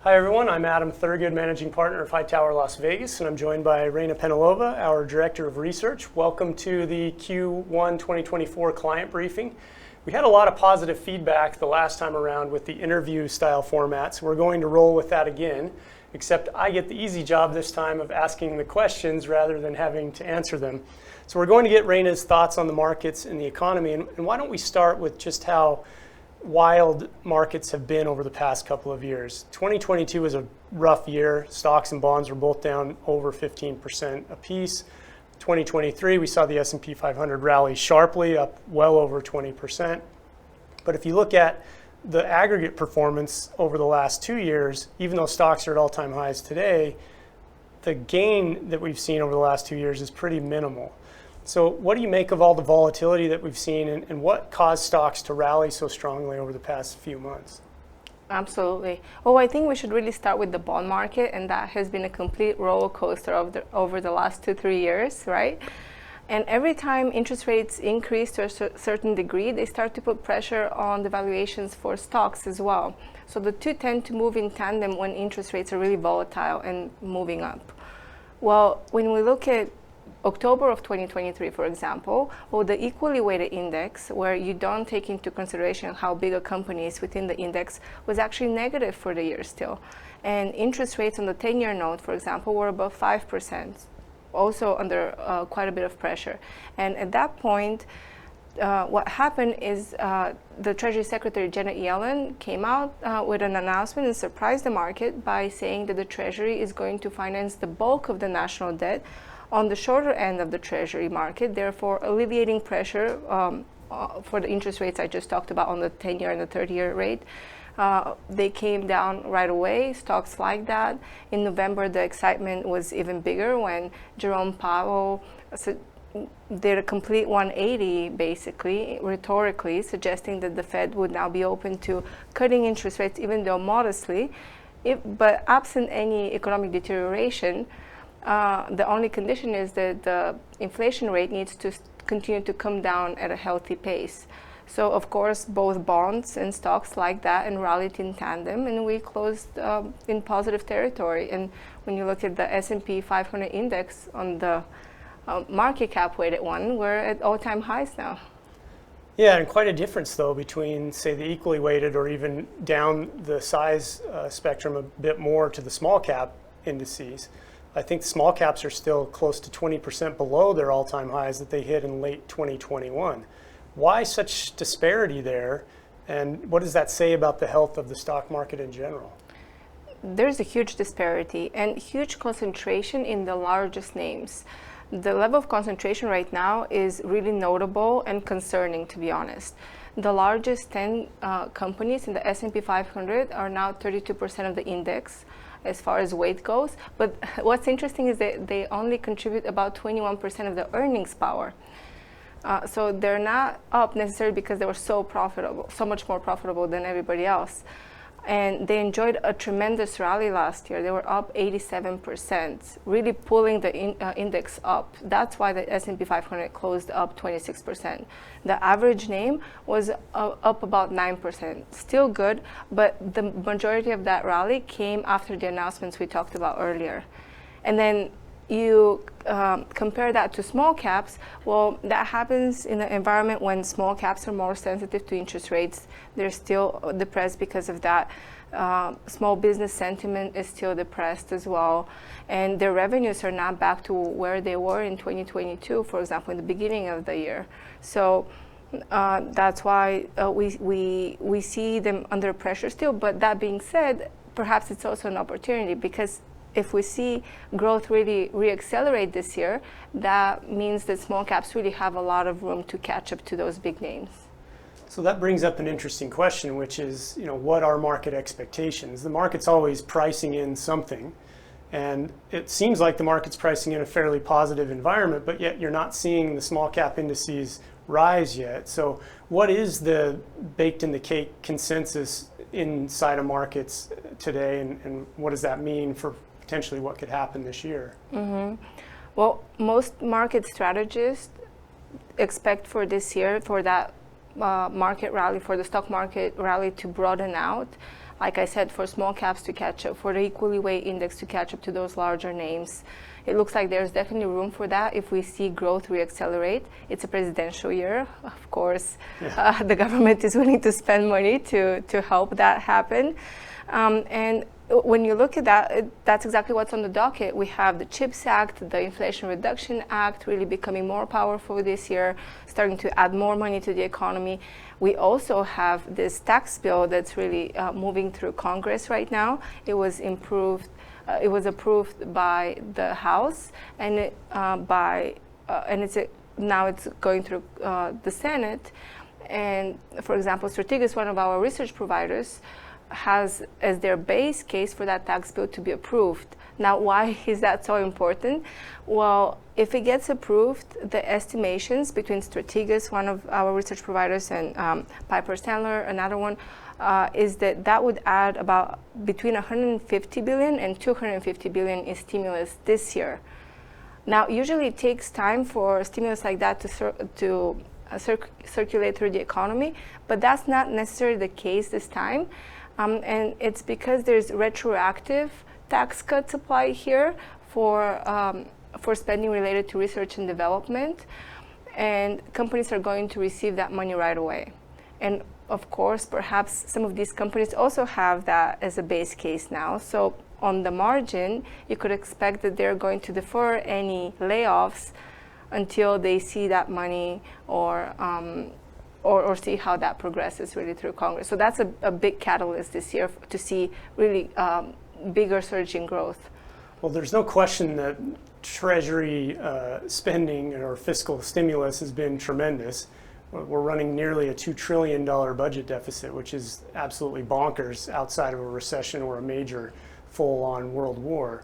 Hi everyone, I'm Adam Thurgood, Managing Partner of Hightower Las Vegas, and I'm joined by Rayna our Director of Research. Welcome to the Q1 2024 client briefing. We had a lot of positive feedback the last time around with the interview style format, so we're going to roll with that again, except I get the easy job this time of asking the questions rather than having to answer them. So we're going to get Rayna's thoughts on the markets and the economy, and why don't we start with just how wild markets have been over the past couple of years. 2022 was a rough year. Stocks and bonds were both down over 15% apiece. 2023, we saw the S&P 500 rally sharply, up well over 20%. But if you look at the aggregate performance over the last 2 years, even though stocks are at all-time highs today, the gain that we've seen over the last 2 years is pretty minimal. So what do you make of all the volatility that we've seen, and what caused stocks to rally so strongly over the past few months? Absolutely. Well, I think we should really start with the bond market, and that has been a complete roller coaster over the last 2-3 years, right? And every time interest rates increase to a certain degree, they start to put pressure on the valuations for stocks as well. So the two tend to move in tandem when interest rates are really volatile and moving up. Well, when we look at October of 2023, for example, the equally weighted index, where you don't take into consideration how big a company is within the index, was actually negative for the year still. And interest rates on the 10-year note, for example, were above 5%, also under quite a bit of pressure. And at that point, what happened is the Treasury Secretary Janet Yellen came out with an announcement and surprised the market by saying that the Treasury is going to finance the bulk of the national debt on the shorter end of the Treasury market, therefore alleviating pressure for the interest rates I just talked about on the 10-year and the 30-year rate. They came down right away, stocks like that. In November, the excitement was even bigger when Jerome Powell did a complete 180, basically, rhetorically, suggesting that the Fed would now be open to cutting interest rates, even though modestly. But absent any economic deterioration, the only condition is that the inflation rate needs to continue to come down at a healthy pace. So, of course, both bonds and stocks like that and rallied in tandem, and we closed in positive territory. And when you look at the S&P 500 index on the market cap weighted one, we're at all-time highs now. Yeah, and quite a difference, though, between, say, the equally weighted or even down the size spectrum a bit more to the small cap indices. I think the small caps are still close to 20% below their all-time highs that they hit in late 2021. Why such disparity there, and what does that say about the health of the stock market in general? There's a huge disparity and huge concentration in the largest names. The level of concentration right now is really notable and concerning, to be honest. The largest 10 companies in the S&P 500 are now 32% of the index as far as weight goes. But what's interesting is that they only contribute about 21% of the earnings power. So they're not up necessarily because they were so profitable, so much more profitable than everybody else. And they enjoyed a tremendous rally last year. They were up 87%, really pulling the index up. That's why the S&P 500 closed up 26%. The average name was up about 9%. Still good, but the majority of that rally came after the announcements we talked about earlier. And then you compare that to small caps. Well, that happens in an environment when small caps are more sensitive to interest rates. They're still depressed because of that. Small business sentiment is still depressed as well, and their revenues are not back to where they were in 2022, for example, in the beginning of the year. So that's why we see them under pressure still. But that being said, perhaps it's also an opportunity, because if we see growth really reaccelerate this year, that means that small caps really have a lot of room to catch up to those big names. So that brings up an interesting question, which is, what are market expectations? The market's always pricing in something, and it seems like the market's pricing in a fairly positive environment, but yet you're not seeing the small cap indices rise yet. So what is the baked in the cake consensus inside of markets today, and what does that mean for potentially what could happen this year? Mm-hmm. Well, most market strategists expect for this year for that market rally, for the stock market rally to broaden out like I said, for small caps to catch up, for the equally weight index to catch up to those larger names. It looks like there's definitely room for that if we see growth reaccelerate. It's a presidential year, of course. Yeah. The government is willing to spend money to help that happen. And when you look at that, that's exactly what's on the docket. We have the CHIPS Act, the Inflation Reduction Act really becoming more powerful this year, starting to add more money to the economy. We also have this tax bill that's really moving through Congress right now. It was approved by the House, and now it's going through the Senate. And for example, Strategas, one of our research providers, has as their base case for that tax bill to be approved. Now, why is that so important? Well, if it gets approved, the estimations between Strategas, one of our research providers, and Piper Sandler, another one, is that would add about between 150 billion and 250 billion in stimulus this year. Now, usually it takes time for stimulus like that to circulate through the economy, but that's not necessarily the case this time. And it's because there's retroactive tax cuts applied here for spending related to research and development, and companies are going to receive that money right away. And of course, perhaps some of these companies also have that as a base case now. So on the margin, you could expect that they're going to defer any layoffs until they see that money or see how that progresses really through Congress. So that's a big catalyst this year to see really bigger surge in growth. Well, there's no question that Treasury spending or fiscal stimulus has been tremendous. We're running nearly a $2 trillion budget deficit, which is absolutely bonkers outside of a recession or a major full-on world war.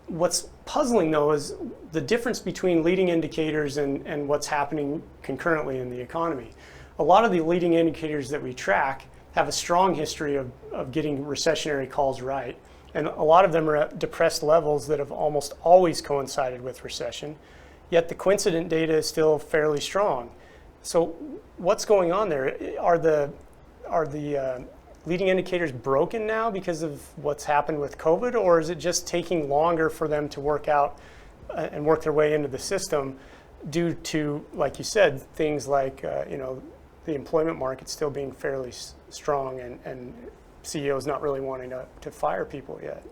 What's puzzling, though, is the difference between leading indicators and what's happening concurrently in the economy. A lot of the leading indicators that we track have a strong history of getting recessionary calls right, and a lot of them are at depressed levels that have almost always coincided with recession, yet the coincident data is still fairly strong. So what's going on there? Are the leading indicators broken now because of what's happened with COVID, or is it just taking longer for them to work out and work their way into the system due to, like you said, things like the employment market still being fairly strong and CEOs not really wanting to fire people yet?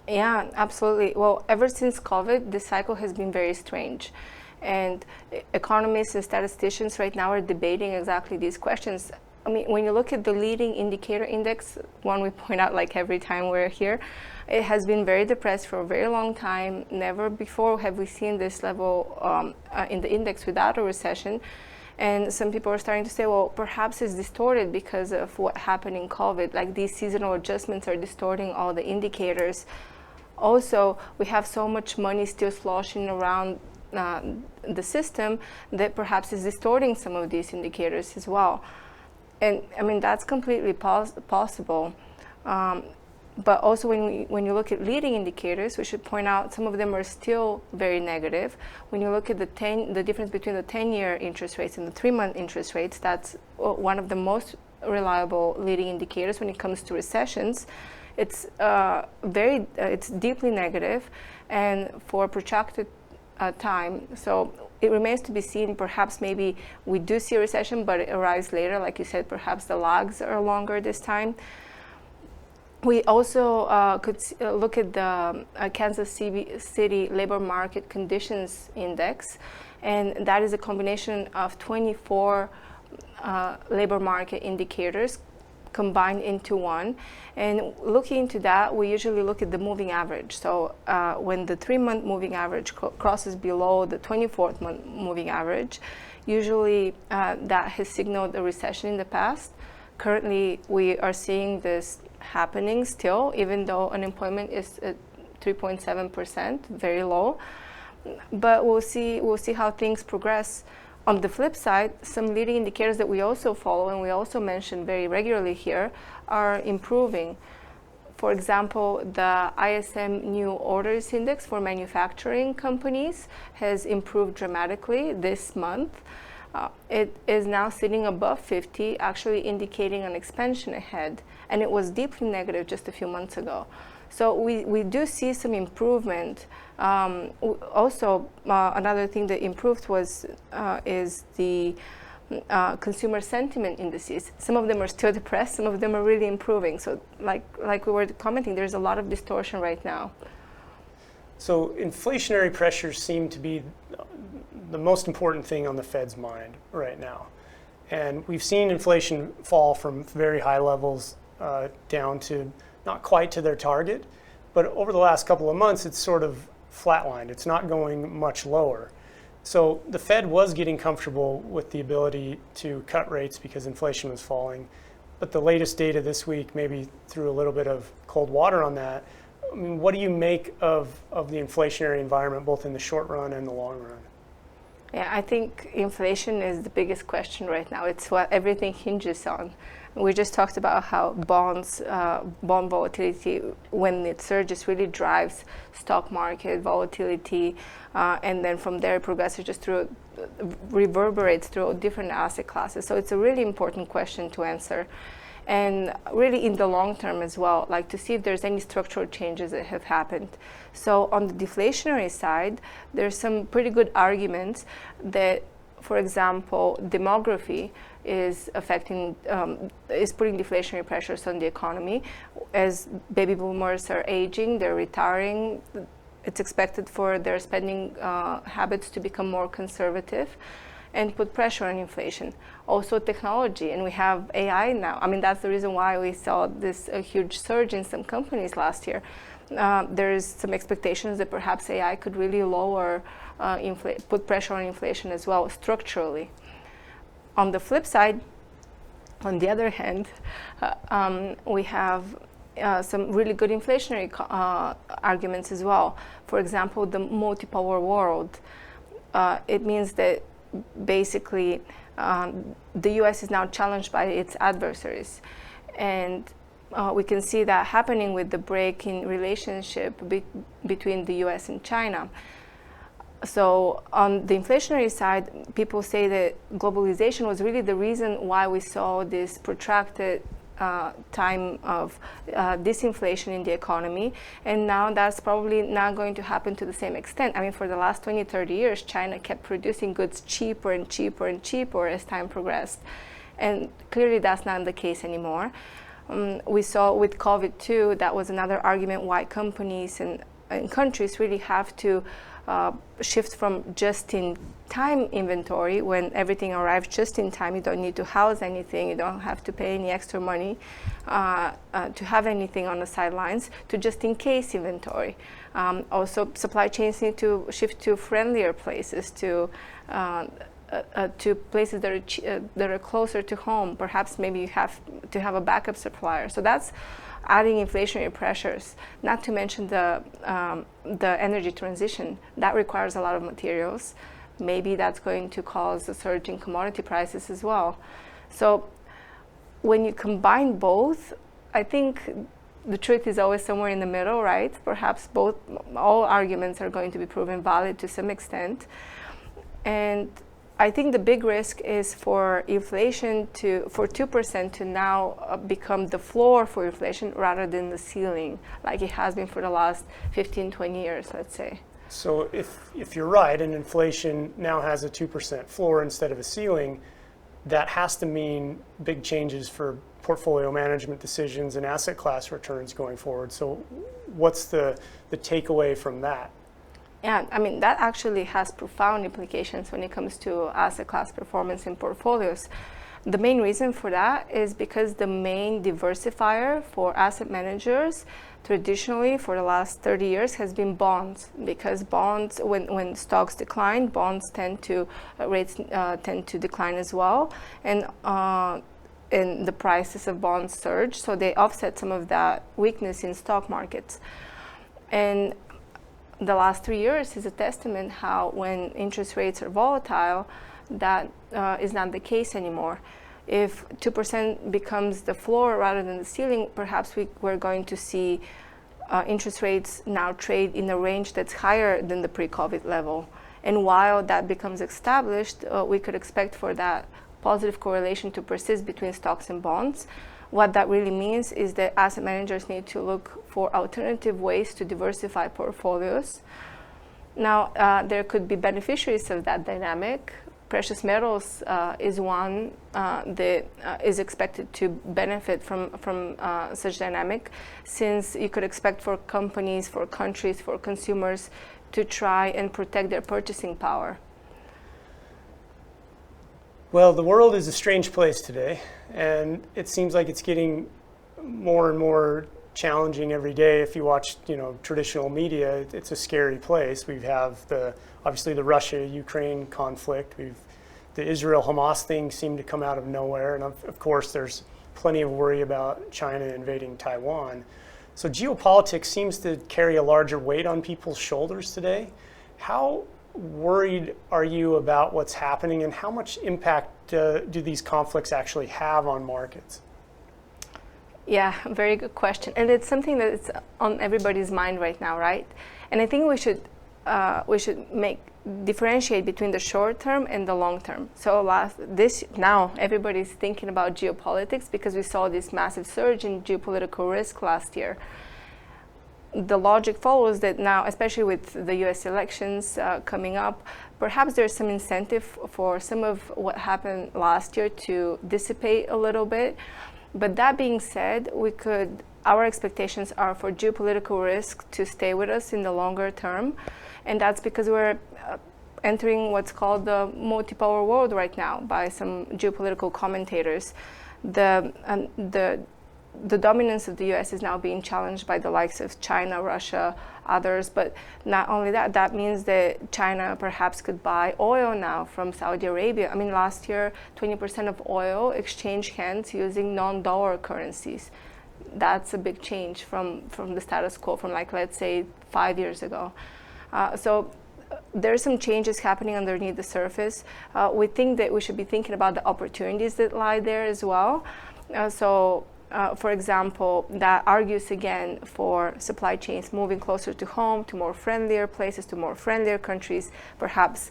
Yeah, absolutely. Well, ever since COVID, this cycle has been very strange. And economists and statisticians right now are debating exactly these questions. I mean, when you look at the leading indicator index, one we point out like every time we're here, it has been very depressed for a very long time. Never before have we seen this level in the index without a recession. And some people are starting to say, well, perhaps it's distorted because of what happened in COVID. Like these seasonal adjustments are distorting all the indicators. Also, we have so much money still sloshing around the system that perhaps is distorting some of these indicators as well. And I mean, that's completely possible. But also when you look at leading indicators, we should point out some of them are still very negative. When you look at the difference between the 10-year interest rates and the 3-month interest rates, that's one of the most reliable leading indicators when it comes to recessions. It's it's deeply negative and for a protracted time. So it remains to be seen. Perhaps maybe we do see a recession, but it arrives later. Like you said, perhaps the lags are longer this time. We also could look at the Kansas City Labor Market Conditions Index, and that is a combination of 24 labor market indicators combined into one. And looking into that, we usually look at the moving average. So when the 3-month moving average crosses below the 24th month moving average, usually that has signaled a recession in the past. Currently, we are seeing this happening still, even though unemployment is at 3.7%, very low. But we'll see how things progress. On the flip side, some leading indicators that we also follow and we also mention very regularly here are improving. For example, the ISM New Orders Index for manufacturing companies has improved dramatically this month. It is now sitting above 50, actually indicating an expansion ahead, and it was deeply negative just a few months ago. So we do see some improvement. Also, another thing that improved is the consumer sentiment indices. Some of them are still depressed, some of them are really improving. So like we were commenting, there's a lot of distortion right now. So inflationary pressures seem to be the most important thing on the Fed's mind right now. And we've seen inflation fall from very high levels down to not quite to their target, but over the last couple of months, it's sort of flatlined. It's not going much lower. So the Fed was getting comfortable with the ability to cut rates because inflation was falling. But the latest data this week maybe threw a little bit of cold water on that. I mean, what do you make of the inflationary environment, both in the short run and the long run? Yeah, I think inflation is the biggest question right now. It's what everything hinges on. We just talked about how bond volatility, when it surges, really drives stock market volatility, and then from there it progresses just through, reverberates through different asset classes. So it's a really important question to answer. And really in the long term as well, like to see if there's any structural changes that have happened. So on the deflationary side, there's some pretty good arguments that, for example, demography is affecting, is putting deflationary pressures on the economy. As baby boomers are aging, they're retiring, it's expected for their spending habits to become more conservative and put pressure on inflation. Also technology, and we have AI now. I mean, that's the reason why we saw this huge surge in some companies last year. There's some expectations that perhaps AI could really lower, put pressure on inflation as well structurally. On the flip side, on the other hand, we have some really good inflationary arguments as well. For example, the multipolar world. It means that basically the US is now challenged by its adversaries. And we can see that happening with the break in relationship between the US and China. So on the inflationary side, people say that globalization was really the reason why we saw this protracted time of disinflation in the economy, and now that's probably not going to happen to the same extent. I mean, for the last 20, 30 years, China kept producing goods cheaper and cheaper and cheaper as time progressed, and clearly that's not the case anymore. We saw with COVID too, that was another argument why companies and countries really have to shift from just-in-time inventory, when everything arrives just in time, you don't need to house anything, you don't have to pay any extra money to have anything on the sidelines, to just-in-case inventory. Also, supply chains need to shift to friendlier places, to places that are closer to home. Perhaps maybe you have to have a backup supplier. So that's adding inflationary pressures, not to mention the energy transition. That requires a lot of materials. Maybe that's going to cause a surge in commodity prices as well. So when you combine both, I think the truth is always somewhere in the middle, right? Perhaps all arguments are going to be proven valid to some extent. And I think the big risk is for inflation for 2% to now become the floor for inflation rather than the ceiling, like it has been for the last 15, 20 years, let's say. So if you're right, and inflation now has a 2% floor instead of a ceiling, that has to mean big changes for portfolio management decisions and asset class returns going forward. So what's the takeaway from that? Yeah, I mean, that actually has profound implications when it comes to asset class performance in portfolios. The main reason for that is because the main diversifier for asset managers traditionally for the last 30 years has been bonds, because bonds, when stocks decline, bonds rates tend to decline as well, and the prices of bonds surge, so they offset some of that weakness in stock markets. And the last 3 years is a testament how when interest rates are volatile, that is not the case anymore. If 2% becomes the floor rather than the ceiling, perhaps we're going to see interest rates now trade in a range that's higher than the pre-COVID level. And while that becomes established, we could expect for that positive correlation to persist between stocks and bonds. What that really means is that asset managers need to look for alternative ways to diversify portfolios. Now, there could be beneficiaries of that dynamic. Precious metals is one that is expected to benefit from such dynamic, since you could expect for companies, for countries, for consumers to try and protect their purchasing power. Well, the world is a strange place today, and it seems like it's getting more and more challenging every day. If you watch, traditional media, it's a scary place. We have obviously the Russia-Ukraine conflict. The Israel-Hamas thing seemed to come out of nowhere, and of course, there's plenty of worry about China invading Taiwan. So geopolitics seems to carry a larger weight on people's shoulders today. How worried are you about what's happening, and how much impact do these conflicts actually have on markets? Yeah, very good question. And it's something that's on everybody's mind right now, right? And I think we should differentiate between the short term and the long term. So now everybody's thinking about geopolitics because we saw this massive surge in geopolitical risk last year. The logic follows that now, especially with the US elections coming up, perhaps there's some incentive for some of what happened last year to dissipate a little bit. But that being said, our expectations are for geopolitical risk to stay with us in the longer term. And that's because we're entering what's called the multipolar world right now by some geopolitical commentators. The dominance of the US is now being challenged by the likes of China, Russia, others. But not only that means that China perhaps could buy oil now from Saudi Arabia. I mean, last year, 20% of oil exchanged hands using non-dollar currencies. That's a big change from the status quo from, let's say, 5 years ago. So there's some changes happening underneath the surface. We think that we should be thinking about the opportunities that lie there as well. For example, that argues again for supply chains moving closer to home, to more friendlier places, to more friendlier countries, perhaps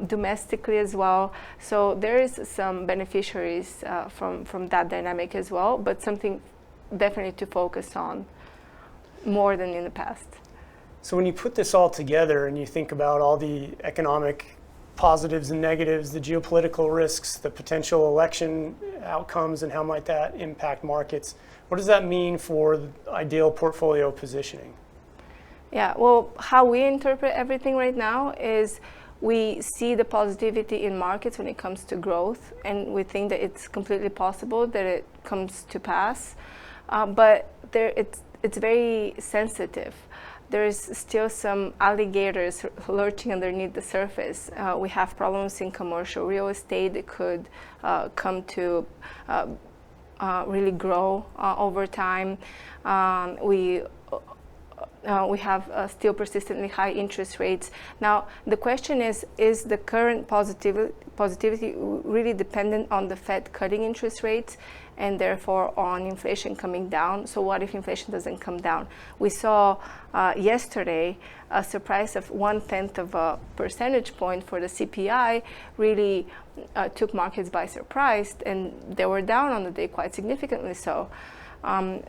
domestically as well. So there is some beneficiaries from that dynamic as well, but something definitely to focus on more than in the past. So when you put this all together and you think about all the economic positives and negatives, the geopolitical risks, the potential election outcomes, and how might that impact markets, what does that mean for the ideal portfolio positioning? Yeah, well, how we interpret everything right now is we see the positivity in markets when it comes to growth, and we think that it's completely possible that it comes to pass. But it's very sensitive. There's still some alligators lurching underneath the surface. We have problems in commercial real estate that could come to really grow over time. We have still persistently high interest rates. Now, the question is the current positivity really dependent on the Fed cutting interest rates and therefore on inflation coming down? So what if inflation doesn't come down? We saw yesterday a surprise of 1/10 of a percentage point for the CPI really took markets by surprise, and they were down on the day quite significantly so.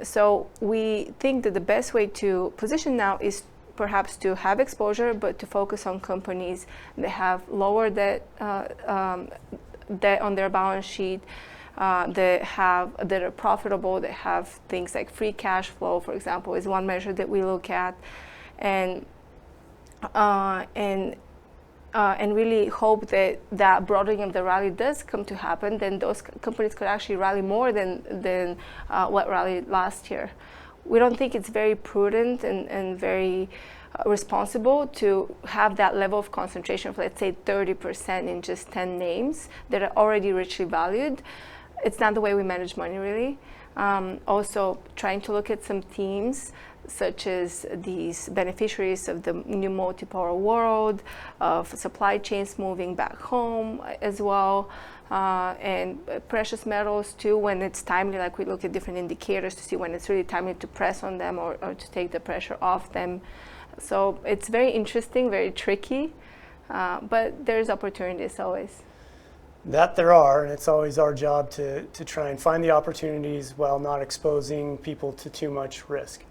So we think that the best way to position now is perhaps to have exposure, but to focus on companies that have lower debt on their balance sheet, that are profitable, that have things like free cash flow, for example, is one measure that we look at, and really hope that broadening of the rally does come to happen. Then those companies could actually rally more than what rallied last year. We don't think it's very prudent and very responsible to have that level of concentration of, let's say, 30% in just 10 names that are already richly valued. It's not the way we manage money, really. Also, trying to look at some themes such as these beneficiaries of the new multipolar world, of supply chains moving back home as well, and precious metals too, when it's timely, like we look at different indicators to see when it's really timely to press on them or to take the pressure off them. So it's very interesting, very tricky. but there's opportunities always. That there are, and it's always our job to try and find the opportunities while not exposing people to too much risk.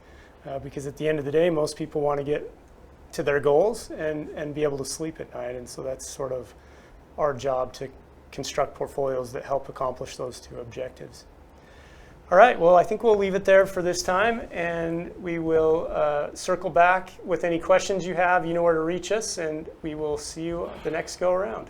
Because at the end of the day, most people want to get to their goals and be able to sleep at night. And so that's sort of our job, to construct portfolios that help accomplish those two objectives. All right, well, I think we'll leave it there for this time, and we will circle back with any questions you have. You know where to reach us, and we will see you the next go around.